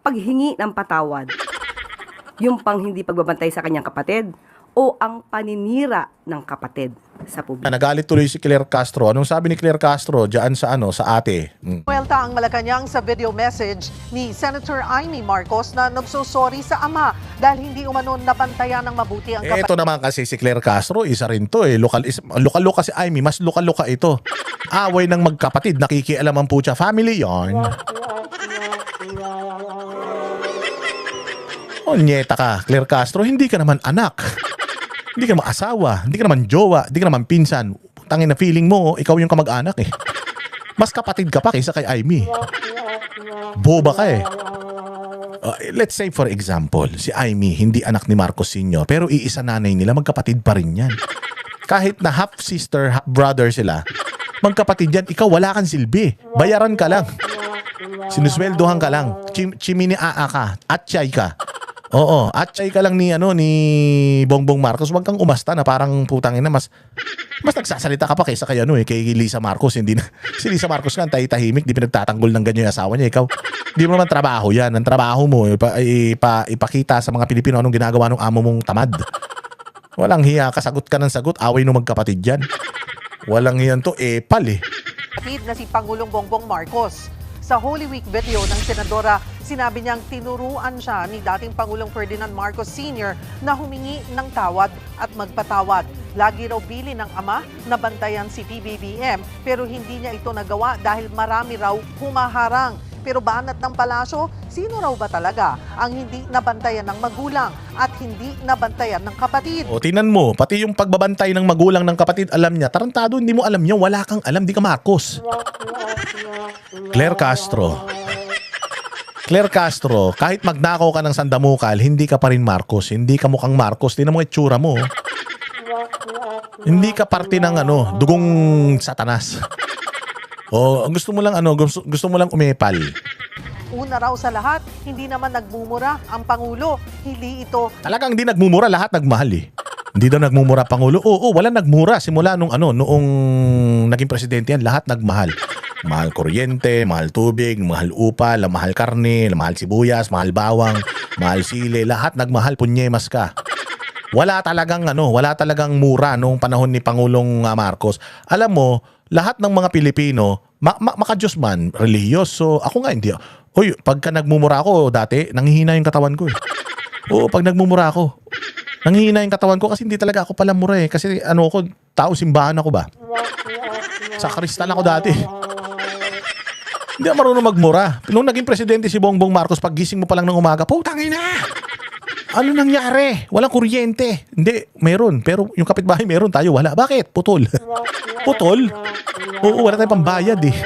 paghingi ng patawad, yung pang hindi pagbabantay sa kanyang kapatid, o ang paninira ng kapatid sa publiko. Nagalit tuloy si Claire Castro. Anong sabi ni Claire Castro diyan sa sa ate? Welta ang Malacanang sa video message ni Senator Amy Marcos na nagsusorry sa ama dahil hindi umano nabantayan ng mabuti ang kapatid. Ito naman kasi si Claire Castro, isa rin to Lokal si Amy, mas lokal ito. Away ng magkapatid, nakikialaman po siya. Family yarn. O nyeta ka, Claire Castro, hindi ka naman anak. Hindi ka naman asawa, hindi ka naman jowa, hindi ka naman pinsan. Tangin na feeling mo, ikaw yung kamag-anak eh. Mas kapatid ka pa kaysa kay Amy. Boba ka eh. Let's say for example, si Amy hindi anak ni Marcos Sr. pero iisa nanay nila, magkapatid pa rin yan. Kahit na half sister, half brother sila, magkapatid yan. Ikaw wala kang silbi. Bayaran ka lang. Sinusweldohan ka lang. Chimini aa ka. Atchay ka. Oo, atchay ka lang ni Bongbong Marcos. Huwag kang umasta na parang putang ina, mas nagsasalita ka pa kaysa kay kay Lisa Marcos. Hindi na, si Lisa Marcos nga tahimik, di pinagtatanggol ng ganyan yung asawa niya. Ikaw, di mo naman trabaho yan. Ang trabaho mo ipakita sa mga Pilipino anong ginagawa ng amo mong tamad. Walang hiya, kasagot ka ng sagot, away ng magkapatid yan. Walang hiyan to, pal eh. Na si Pangulong Bongbong Marcos. Sa Holy Week video ng Senadora, sinabi niyang tinuruan siya ni dating Pangulong Ferdinand Marcos Sr. na humingi ng tawad at magpatawad. Lagi raw bili ng ama na bantayan si PBBM pero hindi niya ito nagawa dahil marami raw humaharang. Pero banat ng palasyo, sino raw ba talaga ang hindi nabantayan ng magulang at hindi nabantayan ng kapatid? O tinan mo, pati yung pagbabantay ng magulang ng kapatid, alam niya. Tarantado, hindi mo alam niya, wala kang alam, di ka Marcos. Claire Castro, kahit magnakaw ka ng sandamukal, hindi ka pa rin Marcos. Hindi ka mukhang Marcos. Tingnan mo itsura mo. Hindi ka parte ng dugong satanas. O gusto mo lang gusto mo lang umepal. Una raw sa lahat, hindi naman nagmumura ang Pangulo. Hindi ito. Talagang hindi nagmumura, lahat nagmahal eh. Hindi daw nagmumura Pangulo. Oo, wala nagmura simula noong naging presidente yan, lahat nagmahal. Mahal kuryente, mahal tubig, mahal upa, mahal karne, mahal sibuyas, mahal bawang, mahal sili, lahat nagmahal, punyemas ka. Wala talagang mura noong panahon ni Pangulong Marcos. Alam mo, lahat ng mga Pilipino, makadiyos man, relihiyoso, ako nga hindi. Hoy, pagka nagmumura ako dati, nanghihina yung katawan ko eh. Oo, pag nagmumura ako, nanghihina yung katawan ko kasi hindi talaga ako pala mura eh. Kasi tao simbahan ako ba? Sa kristal ako dati. Hindi ako marunong magmura. Nung naging presidente si Bongbong Marcos, pag gising mo pa lang ng umaga, putang ina! Ano nangyari? Walang kuryente. Hindi, meron. Pero yung kapitbahay meron, tayo wala. Bakit? Putol. Putol? Oo, wala tayong pambayad eh.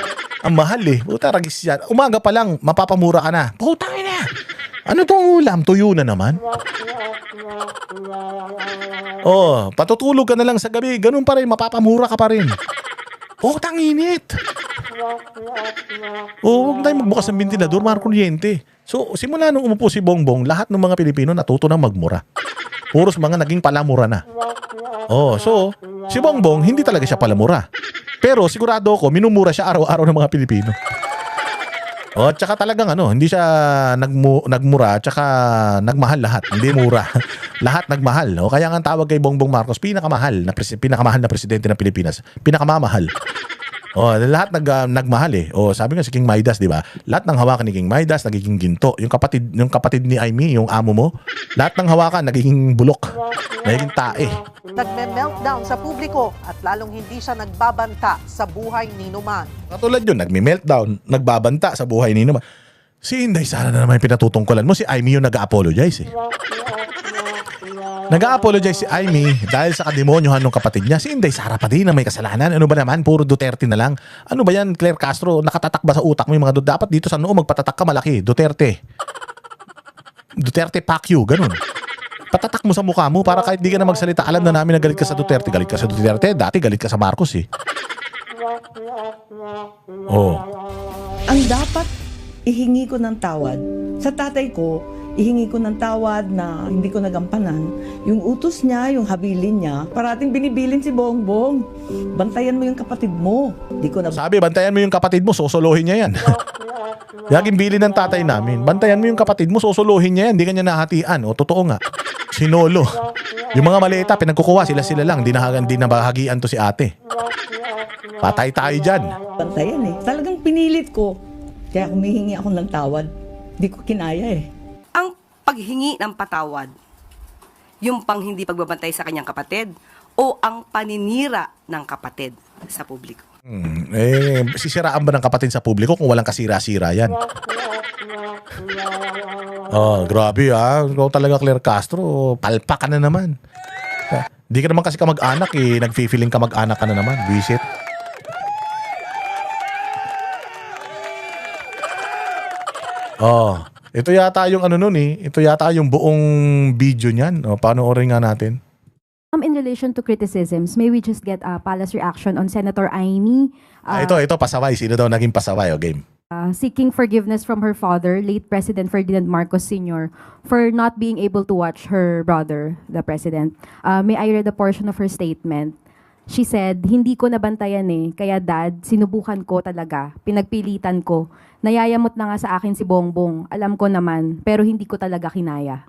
Ang mahal eh. Puta, ragis yan. Umaga pa lang, mapapamura ka na. Putang ina! Ano tong ulam? Tuyo na naman? Oh, patutulog ka na lang sa gabi. Ganun pa rin, mapapamura ka pa rin. Putang init! Huwag tayong magbukas ng ventilador, mahal kuryente. So, simula nung umupo si Bongbong, lahat ng mga Pilipino natuto na magmura. Puros mga naging palamura na. Oh, so, si Bongbong, hindi talaga siya palamura. Pero sigurado ako, minumura siya araw-araw ng mga Pilipino. Oh, tsaka talagang hindi siya nagmura, tsaka nagmahal lahat. Hindi mura. Lahat nagmahal. O, kaya nga ang tawag kay Bongbong Marcos, pinakamahal na presidente ng Pilipinas. Pinakamamahal. Oh, lahat nagmahal eh. Oh, sabi nga si King Midas, 'di ba? Lahat ng hawakan ni King Midas nagiging ginto. Yung kapatid ni Amy, yung amo mo, lahat ng hawakan nagiging bulok. Nagiging tae. Nagme-meltdown sa publiko at lalong hindi siya nagbabanta sa buhay ni Numan. Katulad yun, nagme-meltdown, nagbabanta sa buhay ni Numan. Si Inday Sara na naman yung pinatutungkulan mo. Si Amy yung nag-apologize eh. Nag-apologize si Amy dahil sa kademonyohan ng kapatid niya. Si Inday Sara pa din na may kasalanan. Ano ba naman? Puro Duterte na lang. Ano ba yan, Claire Castro? Nakatatak ba sa utak mo yung mga dapat dito sa noo magpatatak ka malaki? Duterte. Duterte Pacquiao, ganun. Patatak mo sa mukha mo para kahit di ka na magsalita, alam na namin na galit ka sa Duterte. Galit ka sa Duterte. Dati galit ka sa Marcos eh. Oh. Ang dapat ihingi ko ng tawad sa tatay ko, ihingi ko ng tawad na hindi ko nagampanan. Yung utos niya, yung habilin niya, parating binibilin si Bongbong. Bantayan mo yung kapatid mo. Di ko na... Sabi, bantayan mo yung kapatid mo, sosolohin niya yan. Laging bili ng tatay namin. Bantayan mo yung kapatid mo, susuluhin niya yan. Hindi kanya nahatian. O, totoo nga. Sinolo. Yung mga maleta, pinagkukuha sila lang. Di nabahagian to si ate. Patay tayo dyan. Bantayan eh. Talagang pinilit ko. Kaya humihingi ako ng tawad. Di ko kinaya eh. Ang paghingi ng patawad, yung pang hindi pagbabantay sa kanyang kapatid, o ang paninira ng kapatid sa publiko? Sisiraan ba ng kapatid sa publiko kung walang kasira-sira yan? Oh, grabe ah. Ikaw talaga, Claire Castro. Palpa ka na naman. Di ka naman kasi kamag-anak eh. Nag-feeling kamag-anak ka na naman. Visit. Oh, ito yata yung ano nun eh. Ito yata yung buong video niyan. Oh, panoorin nga natin. In relation to criticisms, may we just get a palace reaction on Senator Amy Ito, pasaway. Sino daw naging pasaway? O, game. seeking forgiveness from her father, late President Ferdinand Marcos Sr., for not being able to watch her brother, the President. May I read a portion of her statement? She said, "Hindi ko nabantayan eh, kaya dad, sinubukan ko talaga, pinagpilitan ko. Nayayamot na nga sa akin si Bongbong, alam ko naman, pero hindi ko talaga kinaya."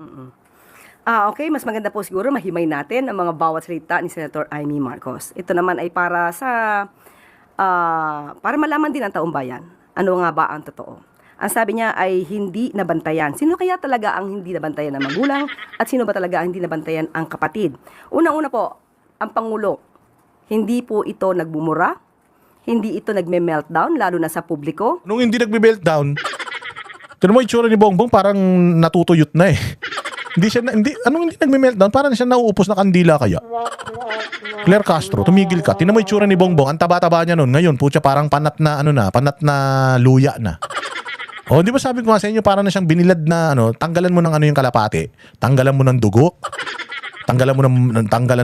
Okay, mas maganda po siguro mahimay natin ang mga bawat salita ni Senator Amy Marcos. Ito naman ay para para malaman din ang taong bayan. Ano nga ba ang totoo? Ang sabi niya ay hindi nabantayan. Sino kaya talaga ang hindi nabantayan ng magulang at sino ba talaga ang hindi nabantayan ang kapatid? Unang-una po, ang Pangulo, hindi po ito nagbumura, hindi ito nagme-meltdown, lalo na sa publiko. Nung hindi nagbe-meltdown, tinan mo itsura ni Bongbong parang natutuyot na eh. Hindi nagme-meltdown? Parang siya nauupos na kandila kaya. Claire Castro, tumigil ka. Tinan mo itsura ni Bongbong. Ang taba-taba niya noon. Ngayon, putya parang panat na luya na. O, di ba sabi ko nga sa inyo, parang na siyang binilad na, tanggalan mo ng yung kalapate. Tanggalan mo ng dugo. Tanggalan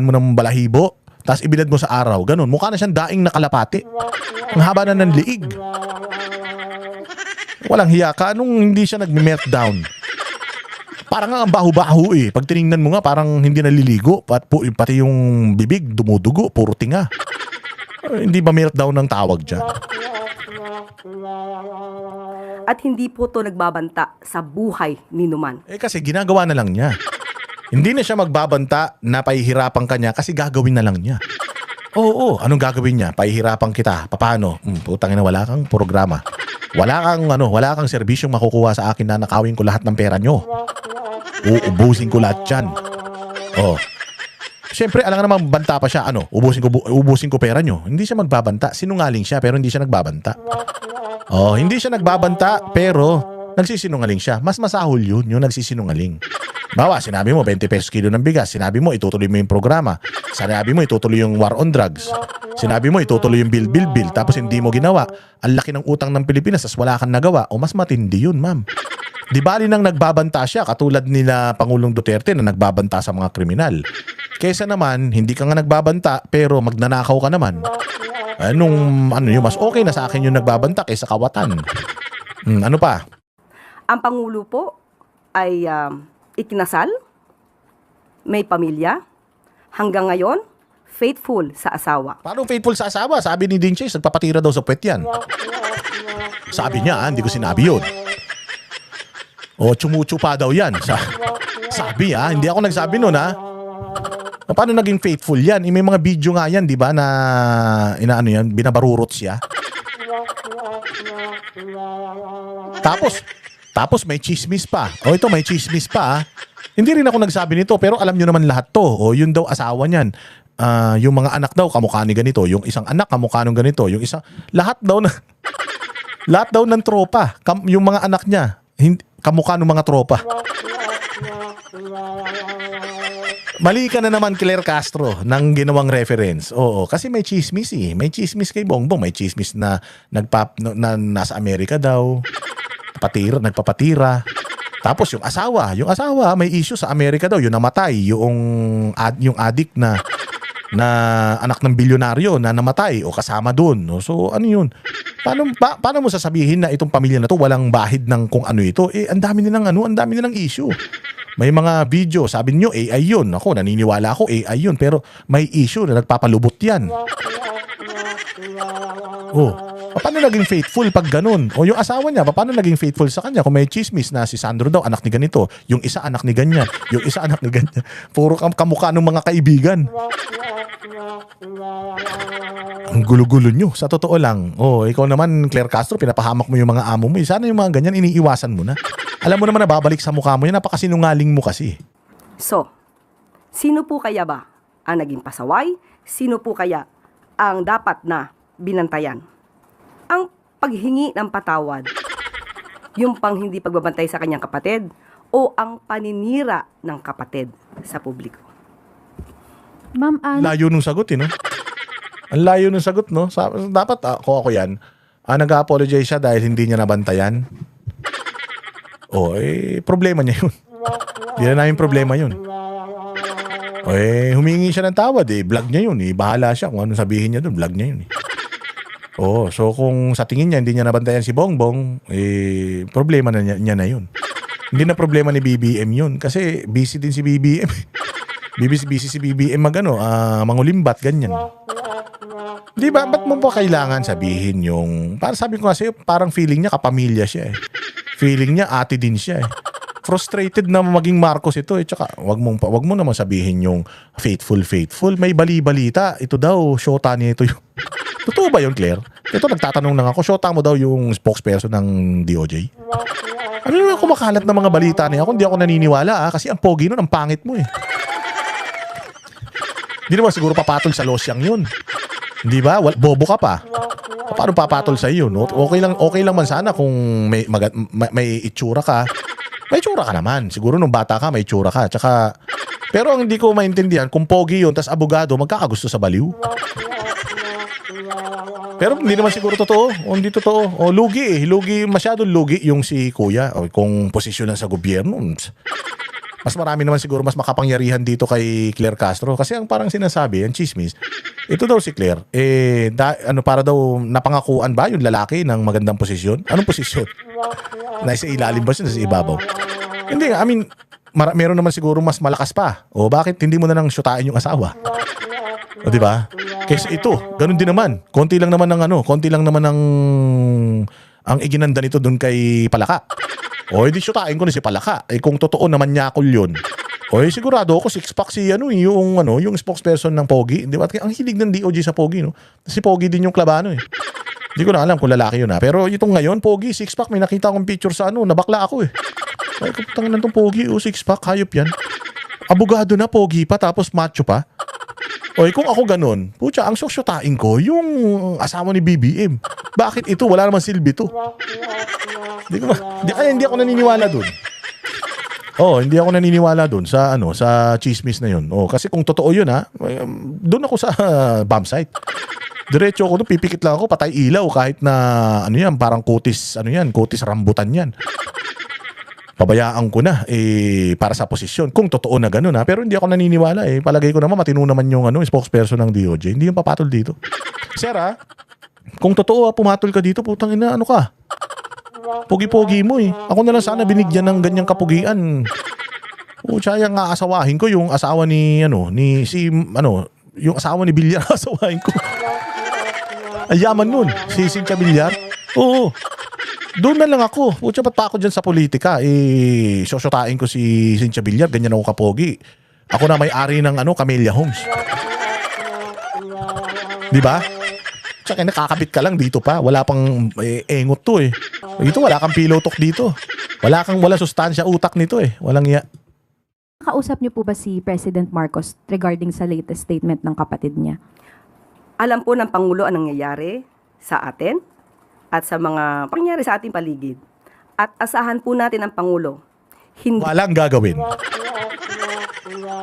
mo ng balahibo. Tapos ibilad mo sa araw. Ganun. Mukha na siyang daing na kalapate. Ang haba na ng liig. Walang hiya ka. Anong hindi siya nagme-meltdown? Parang nga ang baho-baho eh. Pag tinignan mo nga, parang hindi naliligo. Pati yung bibig, dumudugo. Puro tinga. Hindi ba meltdown ng tawag dyan? At hindi po ito nagbabanta sa buhay ni Numan. Kasi ginagawa na lang niya. Hindi na siya magbabanta na pahihirapan ka niya kasi gagawin na lang niya. Oo, anong gagawin niya? Pahihirapan kita. Paano? Putang ina, wala kang programa. Wala kang serbisyong makukuha sa akin na nakawin ko lahat ng pera nyo. Uubusin ko lahat dyan. Oh. Siyempre, alam nga naman, banta pa siya. Ubusin ko pera nyo. Hindi siya magbabanta. Sinungaling siya, pero hindi siya nagbabanta. Oh, hindi siya nagbabanta, pero nagsisinungaling siya. Mas masahol yun, yung nagsisinungaling. Bawa, sinabi mo, 20 pesos kilo ng bigas. Sinabi mo, itutuloy mo yung programa. Sinabi mo, itutuloy yung war on drugs. Sinabi mo, itutuloy yung bill. Tapos hindi mo ginawa. Ang laki ng utang ng Pilipinas, tas wala kang nagawa. O mas matindi yun, ma'am. Di bali nang nagbabanta siya, katulad nila Pangulong Duterte na nagbabanta sa mga kriminal. Kesa naman, hindi ka nga nagbabanta, pero magnanakaw ka naman. Mas okay na sa akin yung nagbabanta kaysa kawatan. Ano pa? Ang Pangulo po ay ikinasal, may pamilya, hanggang ngayon, faithful sa asawa. Paano faithful sa asawa? Sabi ni Dean Chase, nagpapatira daw sa puwet yan. Sabi niya, hindi ko sinabi yun. O, tsumuchupa daw yan. Sabi hindi ako nagsabi nun Paano naging faithful yan? May mga video nga yan, di ba, na binabarurot siya. Tapos may chismis pa. O ito, may chismis pa. Hindi rin ako nagsabi nito, pero alam nyo naman lahat to. O yun daw asawa niyan. Yung mga anak daw, kamukha ni ganito. Yung isang anak, kamukha nung ganito. Yung isang, lahat daw ng tropa. Yung mga anak niya, kamukha ng mga tropa. Mali ka na naman, Claire Castro, ng ginawang reference. Oo, kasi may chismis eh. May chismis kay Bongbong. May chismis na nasa Amerika daw. Nagpapatira. Tapos yung asawa may issue sa Amerika daw. Yung namatay. Yung adik na anak ng bilyonaryo na namatay o kasama dun. So ano yun? Paano mo sasabihin na itong pamilya na to walang bahid ng kung ano ito? Ang dami nilang issue. May mga video, sabi niyo AI yun. Ako, naniniwala ako AI yun, pero may issue na nagpapalubot yan. Oh, paano naging faithful pag ganun? O yung asawa niya, paano naging faithful sa kanya? Kung may chismis na si Sandro daw, anak ni ganito. Yung isa, anak ni ganyan. Yung isa, anak ni ganyan. Puro kamukha ng mga kaibigan. Ang gulo-gulo nyo. Sa totoo lang. Oh, ikaw naman, Claire Castro, pinapahamak mo yung mga amo mo. Sana yung mga ganyan, iniiwasan mo na. Alam mo naman na babalik sa mukha mo yan. Napakasinungaling mo kasi. So, sino po kaya ba ang naging pasaway? Sino po kaya ang dapat na binantayan? Ang paghingi ng patawad, yung pang hindi pagbabantay sa kanyang kapatid, o ang paninira ng kapatid sa publiko? Ma'am, Layo nung sagot, no? Ang layo nung sagot, no? Dapat ako yan. Nag-apologize siya dahil hindi niya nabantayan. Problema niya yun. Hindi na namin problema yun. Humingi siya ng tawad, vlog niya yun. Bahala siya kung anong sabihin niya doon, vlog niya yun. So kung sa tingin niya hindi niya nabantayan si Bongbong, problema na niya na yun. Hindi na problema ni BBM yun kasi busy din si BBM. busy si BBM mangulimbat, ganyan. Di ba? Ba't mo pa kailangan sabihin yung... Para sabi ko kasi, parang feeling niya kapamilya siya eh. Feeling niya ate din siya eh. Frustrated na maging Marcos ito eh. Tsaka wag mo naman sabihin yung faithful. May bali-balita. Ito daw, syota niya ito yung... Totoo ba yun, Claire? Ito, nagtatanong lang ako, syota mo daw yung spokesperson ng DOJ? Ano naman kumakalat ng mga balita niya? Ako hindi ako naniniwala kasi ang pogi nun, ang pangit mo eh. Hindi naman siguro papatol sa losyang yun. Hindi ba? Bobo ka pa. Paano papatol sa iyo? No? Okay lang man sana kung may itsura ka. May itsura ka naman. Siguro nung bata ka, may itsura ka. Tsaka, pero ang hindi ko maintindihan, kung pogi yun, tas abogado, magkakagusto sa baliw. Pero hindi naman siguro totoo. O hindi totoo. O lugi eh. Masyadong lugi yung si kuya. O kung posisyon lang sa gobyerno, mas marami naman siguro mas makapangyarihan dito kay Claire Castro. Kasi ang parang sinasabi, ang chismis, ito daw si Claire, para daw napangakuan ba yung lalaki ng magandang posisyon? Anong posisyon? Nasa ilalim ba siya? Nasa ibabaw? Hindi, I mean, meron naman siguro mas malakas pa. O bakit hindi mo na nang syutain yung asawa? O diba? Kaysa ito, ganun din naman. Konti lang naman ng ang iginanda nito dun kay Palaka. O hindi syutain ko na si Palaka. Kung totoo naman nyakol yun. Sigurado ako six-pack si yung spokesperson ng Pogi. Di ba? Ang hilig ng DOJ sa Pogi, no? Si Pogi din yung klabano eh. Hindi ko na alam kung lalaki yun Pero itong ngayon, Pogi, six-pack, may nakita akong picture sa nabakla ako eh. Ay, kaputang na itong Pogi, six-pack, hayop yan. Abogado na, Pogi pa, tapos macho pa. Kung ako ganun, putya, ang sosyutain ko, yung asawa ni BBM. Bakit ito? Wala naman silbi to. Hindi ako naniniwala dun. Hindi ako naniniwala dun sa sa chismis na yun. Kasi kung totoo yun doon ako sa bomb site. Diretso ako doon, pipikit lang ako, patay ilaw kahit na parang kutis rambutan yan. Pabayaan ko na para sa posisyon. Kung totoo na gano'n pero hindi ako naniniwala Palagay ko naman matino naman yung spokesperson ng DOJ. Hindi yung papatol dito. Sir kung totoo pumatol ka dito, putang ina, ka? Pogi-pogi mo Ako na lang sana binigyan ng ganyang kapugian. Sayang nga asawahin ko yung asawa ni yung asawa ni Villar asawahin ko. Ang yaman nun, si Cynthia Villar. Oo. Doon na lang ako. Ba't pa ako dyan sa politika? Sosyotain ko si Cynthia Villar, ganyan ako kapogi. Ako na may-ari ng Camellia Homes. Di ba? Tsaka nakakabit ka lang dito pa. Wala pang engot to Dito wala kang pillow talk dito. Wala sustansya utak nito Walang iya. Kausap niyo po ba si President Marcos regarding sa latest statement ng kapatid niya? Alam po ng Pangulo ang nangyayari sa atin at sa mga pangyayari sa ating paligid. At asahan po natin ang Pangulo. Walang gagawin.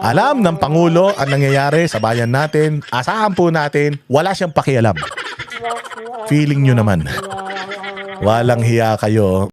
Alam ng Pangulo ang nangyayari sa bayan natin. Asahan po natin, wala siyang pakialam. Feeling nyo naman. Walang hiya kayo.